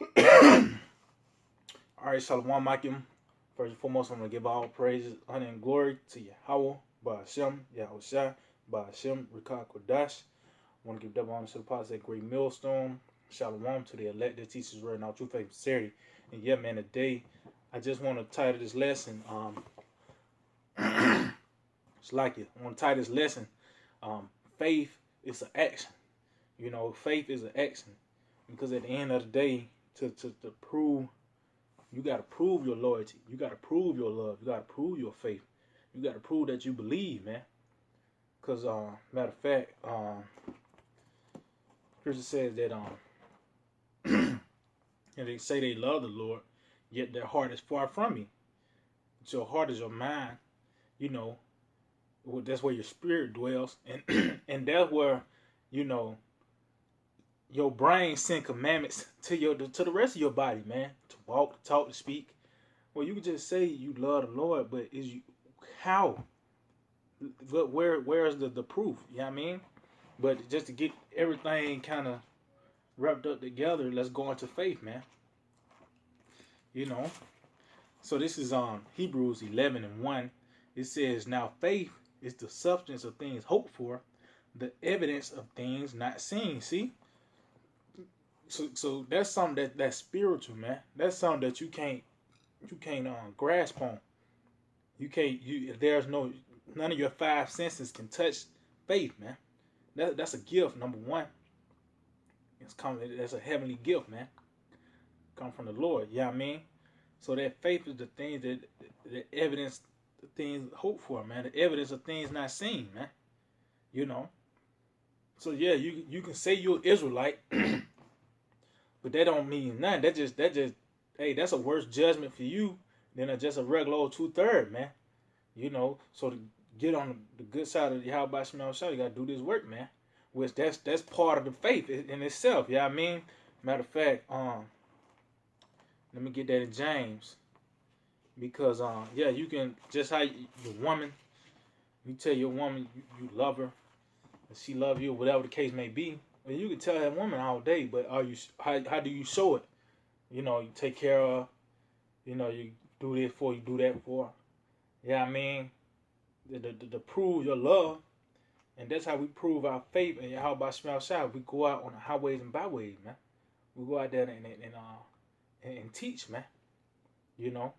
All right, Shalom Makim. First and foremost, I'm going to give all praises, honor, and glory to Yahweh, Ba'ashem, Yahushua, Ba'ashem, Rikah Kodash. I want to give double honor to the apostles at Great Millstone. Shalom to the elect that teaches word and all truth and sincerity. And yeah, man, today I just want to title this lesson. It's like it. I want to title this lesson. Faith is an action. You know, faith is an action. Because at the end of the day, to prove, you got to prove your loyalty. You got to prove your love. You got to prove your faith. You got to prove that you believe, man. Because, matter of fact, Scripture says that and they say they love the Lord, yet their heart is far from me. Your heart is your mind, you know. That's where your spirit dwells, and and that's where, you know, your brain send commandments to the rest of your body, man. To walk, to talk, to speak. Well, you can just say you love the Lord, but is you how? But where's the proof? You know what I mean? But just to get everything kind of wrapped up together, let's go into faith, man. You know. So this is on Hebrews 11:1. It says, "Now faith is the substance of things hoped for, the evidence of things not seen." See? So that's something that's spiritual, man. That's something that you can't grasp on. You can't you there's no none of your five senses can touch faith, man. That's a gift, number one. That's a heavenly gift, man. Come from the Lord. You know what I mean? So that faith is the things that the evidence, the things hoped for, man. The evidence of things not seen, man. You know. So yeah, you can say you're Israelite, but that don't mean nothing. That just hey, that's a worse judgment for you than just a regular old 2/3, man. You know. So to get on the good side of the Yahweh Shema Shah, you gotta do this work, man. Which that's part of the faith in itself. Yeah, you know I mean, matter of fact, let me get that in James. Because yeah, you can just how your woman, you tell your woman you love her, and she love you, whatever the case may be. Well, you can tell that woman all day, but are you how do you show it? You know, you take care of her. You know, you do this for, you do that for her. Yeah, I mean, to prove your love, and that's how we prove our faith. And how about Shema Shai? We go out on the highways and byways, man. We go out there and teach, man. You know.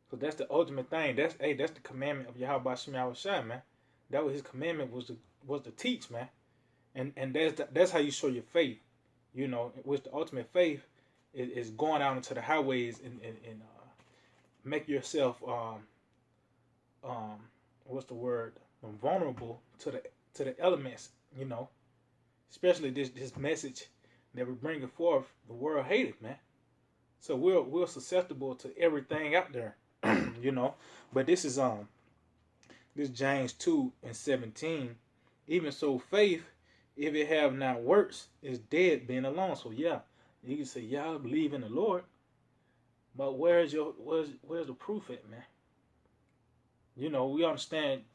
So that's the ultimate thing. That's the commandment of Yahweh Shema Shai, man. That was his commandment was to teach, man. And that's how you show your faith. You know, which the ultimate faith is going out into the highways and make yourself what's the word, vulnerable to the elements. You know, especially this message that we're bringing forth. The world hated, man. So we're susceptible to everything out there. You know, but this James 2:17. Even so, faith, if it have not works, is dead being alone. So yeah, you can say, yeah, I believe in the Lord, but where's the proof at, man? You know, we understand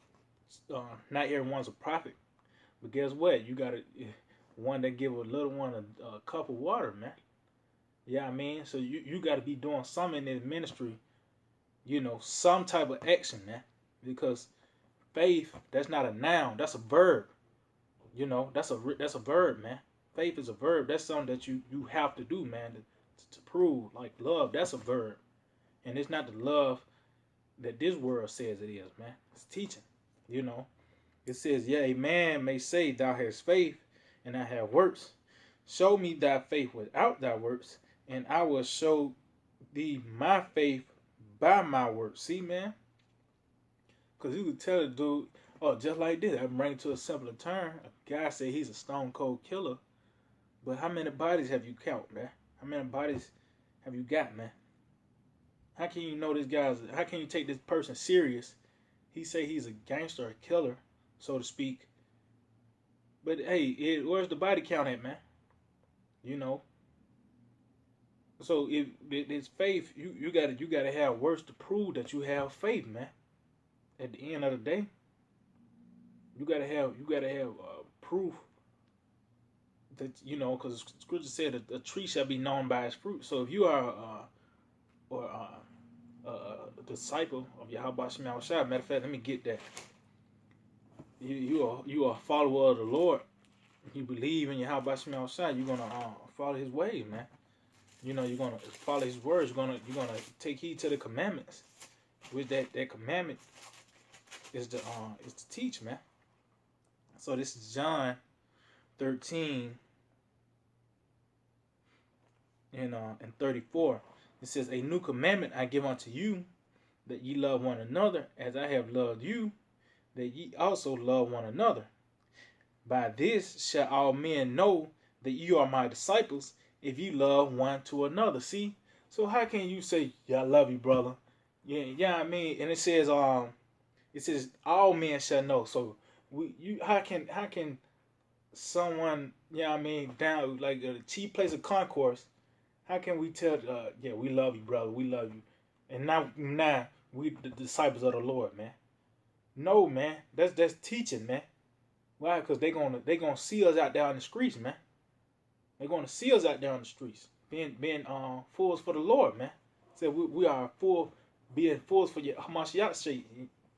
not everyone's a prophet, but guess what? You got one that give a little one a cup of water, man. Yeah, I mean, so you got to be doing something in this ministry. You know, some type of action, man, because faith, that's not a noun, that's a verb. You know, that's a verb, man. Faith is a verb. That's something that you have to do, man, to prove. Like love, that's a verb, and it's not the love that this world says it is, man. It's teaching. You know, it says, yeah, a man may say thou hast faith, and I have works. Show me thy faith without thy works, and I will show thee my faith by my works. See, man, because you could tell the dude, oh, just like this. I bring it to a simpler term. A guy said he's a stone cold killer, but how many bodies have you count, man? How many bodies have you got, man? How can you know this guy's? How can you take this person serious? He say he's a gangster, a killer, so to speak. But hey, where's the body count at, man? You know. So if it's faith, you gotta have works to prove that you have faith, man. At the end of the day, you gotta have proof that, you know, because Scripture said that a tree shall be known by its fruit. So if you are or a disciple of Yahweh Shema Shai, matter of fact, let me get that. You are a follower of the Lord. You believe in Yahweh Shema Shai, you're gonna follow His ways, man. You know, you're gonna follow His words. You're gonna take heed to the commandments. With that commandment is to teach, man. So this is John 13 and 34. It says, "A new commandment I give unto you, that ye love one another, as I have loved you, that ye also love one another. By this shall all men know that you are my disciples, if you love one to another." See, so how can you say, "Yeah, I love you, brother"? Yeah, I mean, and it says all men shall know. So how can someone, I mean, down like a cheap place of concourse, how can we tell, yeah, we love you, brother, we love you, and now we the disciples of the Lord, man? No, man, that's teaching, man. Why? Because they gonna see us out there on the streets, man. They're gonna see us out there on the streets being fools for the Lord, man. So we are being fools for your Hamashiach's sake,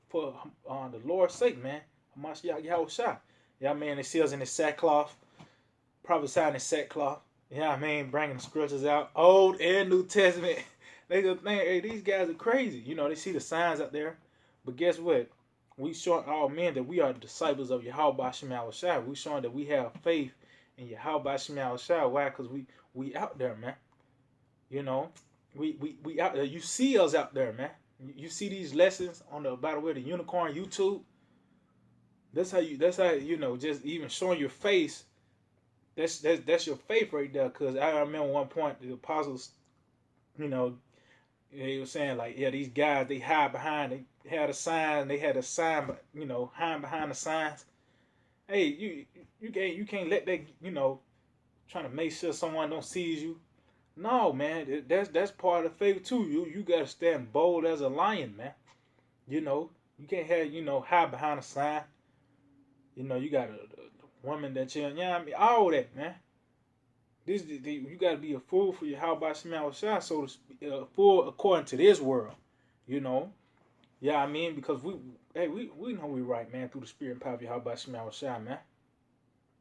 for the Lord's sake, man. Hamashiach Yahweh Shai. Yeah, man, they see us in the sackcloth, prophesying in sackcloth. Yeah, I mean, bringing the scriptures out, Old and New Testament. They just think, hey, these guys are crazy. You know, they see the signs out there. But guess what? We showing all men that we are disciples of Yahweh Shema Shai. We showing that we have faith in Yahweh Shema Shai. Why? Because we out there, man. You know, we out there. You see us out there, man. You see these lessons on the, by the way, the Unicorn YouTube. That's how you know, just even showing your face. That's your faith right there. Because I remember one point the apostles, you know, they were saying like, yeah, these guys, they hide behind. They had a sign. They had a sign, but you know, hiding behind the signs. Hey, you can't let that, you know, trying to make sure someone don't seize you. No, man, that's part of the faith too. You gotta stand bold as a lion, man. You know, you can't have, you know, hide behind a sign. You know, you got a woman that you, I mean, all that, man. You got to be a fool for your how about Shema Shai, so to speak, fool according to this world, you know. Yeah, I mean, because we know we right, man, through the spirit and power of your how about Shema Shai, man.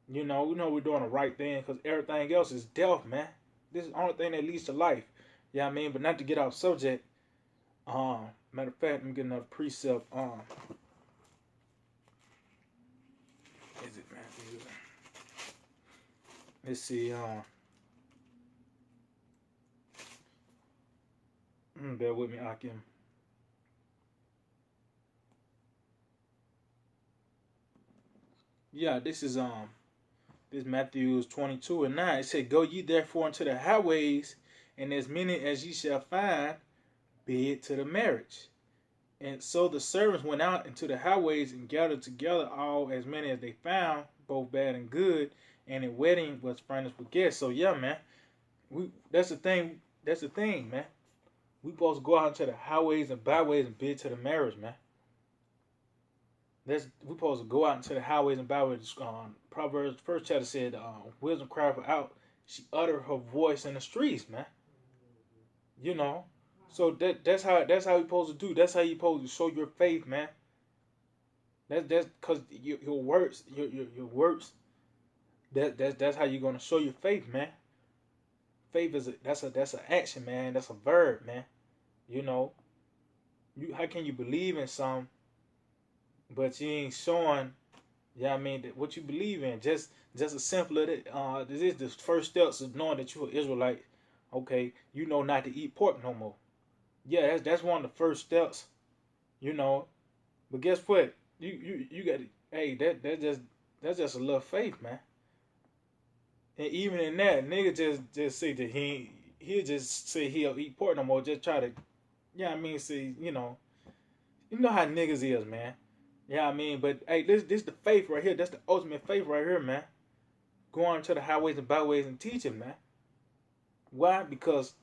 You know, we know we're doing the right thing because everything else is death, man. This is the only thing that leads to life. Yeah, I mean, but not to get off subject. Matter of fact, I'm getting another precept. Is it, man? Let's see. Bear with me, Akim. Yeah, this is Matthew 22:9. It said, "Go ye therefore into the highways, and as many as ye shall find, bid to the marriage. And so the servants went out into the highways and gathered together all as many as they found, both bad and good, and a wedding was furnished with guests." So yeah, man, that's the thing. That's the thing, man. We supposed to go out into the highways and byways and bid to the marriage, man. We supposed to go out into the highways and byways. Proverbs first chapter said, "Wisdom cried for out; she uttered her voice in the streets, man." You know, so that's how we supposed to do. That's how you supposed to show your faith, man. That's because your works, your works. That's how you're gonna show your faith, man. Faith is that's an action, man. That's a verb, man. You know, how can you believe in something, but you ain't showing? Yeah, I mean what you believe in. Just a simple this is the first steps of knowing that you're an Israelite. Okay, you know not to eat pork no more. Yeah, that's one of the first steps. You know, but guess what? You got to, hey, that's just a little faith, man. And even in that, nigga just say that he'll just say he'll eat pork no more. Just try to, yeah, I mean, say, you know how niggas is, man. Yeah, I mean, but hey, this the faith right here. That's the ultimate faith right here, man. Going to the highways and byways and teaching, man. Why? Because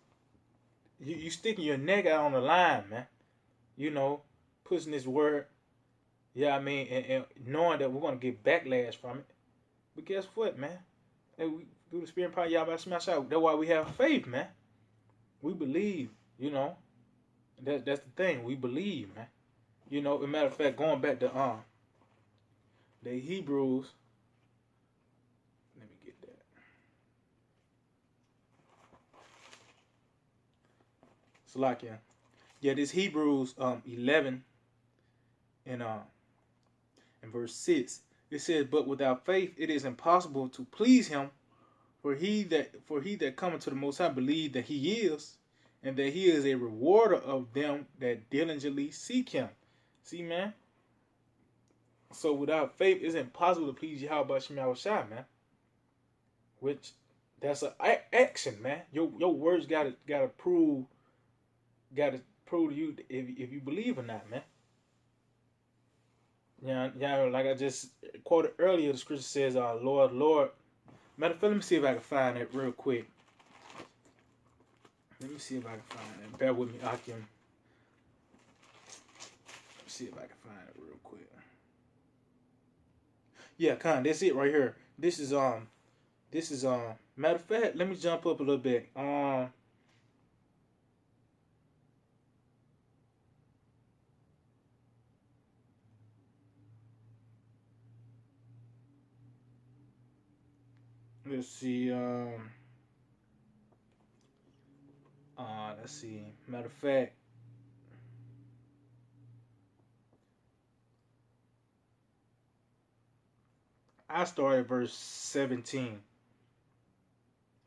you sticking your neck out on the line, man. You know, pushing this word. Yeah, I mean, and knowing that we're gonna get backlash from it. But guess what, man? And we through the spirit and power, Yahweh smash out. That's why we have faith, man. We believe, you know. That's the thing. We believe, man. You know, as a matter of fact, going back to the Hebrews. Let me get that. So like yeah, this Hebrews 11 and in verse 6. It says, "But without faith it is impossible to please him, for he that cometh to the Most High believe that he is, and that he is a rewarder of them that diligently seek him." See, man. So without faith, it's impossible to please Yahweh Shem Yahushua, man. Which that's an action, man. Your words gotta prove to you if you believe or not, man. Yeah, like I just quoted earlier, the scripture says, "Lord, Lord." Matter of fact, let me see if I can find it real quick. Let me see if I can find it. Bear with me, I can. See if I can find it real quick. Yeah, that's it right here. This is matter of fact, let me jump up a little bit. Let's see. Let's see. Matter of fact, I started verse 17.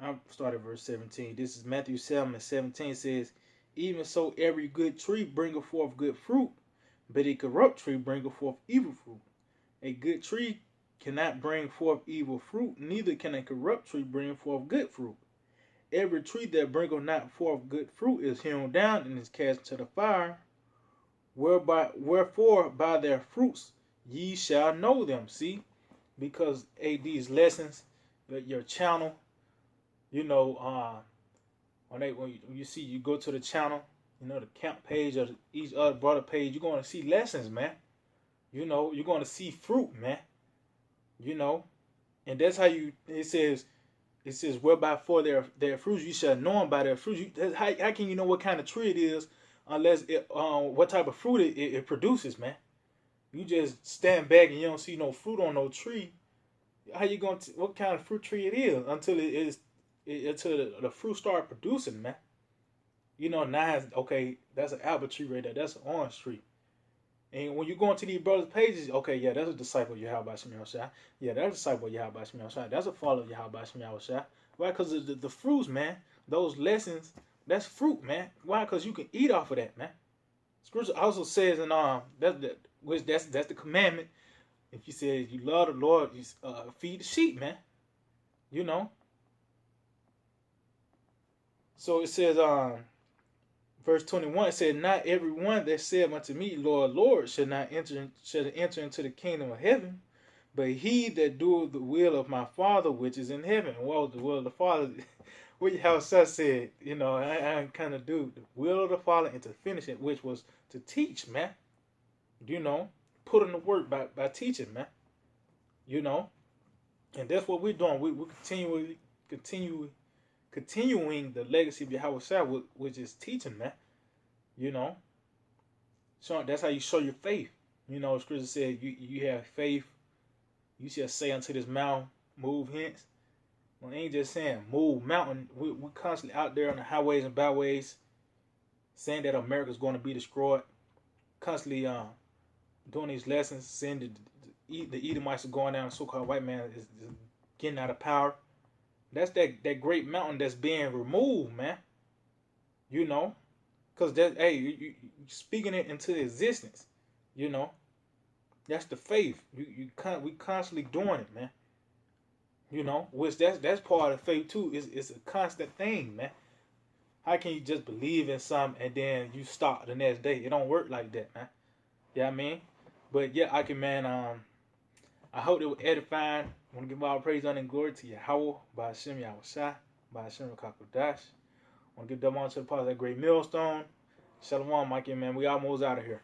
I started verse 17. This is Matthew 7 and 17 says, "Even so, every good tree bringeth forth good fruit, but a corrupt tree bringeth forth evil fruit. A good tree cannot bring forth evil fruit, neither can a corrupt tree bring forth good fruit. Every tree that bringeth not forth good fruit is hewn down and is cast into the fire. Wherefore by their fruits ye shall know them." See, because these lessons, your channel, you know, when you see, you go to the channel, you know, the camp page or each other brother page, you're going to see lessons, man. You know, you're going to see fruit, man. You know, and that's how it says whereby for their fruits you shall know them by their fruits. How can you know what kind of tree it is unless what type of fruit it produces, man? You just stand back and you don't see no fruit on no tree. How you going to what kind of fruit tree it is until the fruit start producing, man? You know, now okay, that's an apple tree right there. That's an orange tree. And when you go into these brothers' pages, okay, yeah, that's a disciple of Yahweh Shem Yahushua. Yeah, that's a disciple of Yahweh Shem Yahushua. That's a follower of Yahweh Shem Yahushua. Why? Because the fruits, man. Those lessons, that's fruit, man. Why? Because you can eat off of that, man. Scripture also says in that's the commandment. If you say you love the Lord, you feed the sheep, man. You know. So it says verse 21 said, "Not everyone that said unto me, Lord, Lord, should enter into the kingdom of heaven, but he that doeth the will of my Father which is in heaven." What was the will of the Father? What how Seth said, you know, I kind of do the will of the Father and to finish it, which was to teach, man. You know, put in the work by teaching, man. You know, and that's what we're doing. We continuing the legacy of Yahweh Shah, which is teaching, man. You know, so that's how you show your faith. You know, Scripture said you have faith. You shall say unto this mountain, move hence. Well, it ain't just saying move mountain. We're constantly out there on the highways and byways saying that America's going to be destroyed. Constantly doing these lessons, saying the Edomites are going down, the so-called white man is getting out of power. That's that great mountain that's being removed, man. You know, because that you speaking it into existence. You know, that's the faith. We constantly doing it, man. You know, which that's part of faith too. It's a constant thing, man. How can you just believe in something and then you stop the next day? It don't work like that, man. Yeah, you know I mean, but yeah, I can, man. I hope it was edifying. I want to give all praise, honor, and glory to Yahweh, by Hashem Yahushua, by Hashem Rakakodash. I want to give them on to the part of that great millstone. Shalom, Mikey, man. We almost out of here.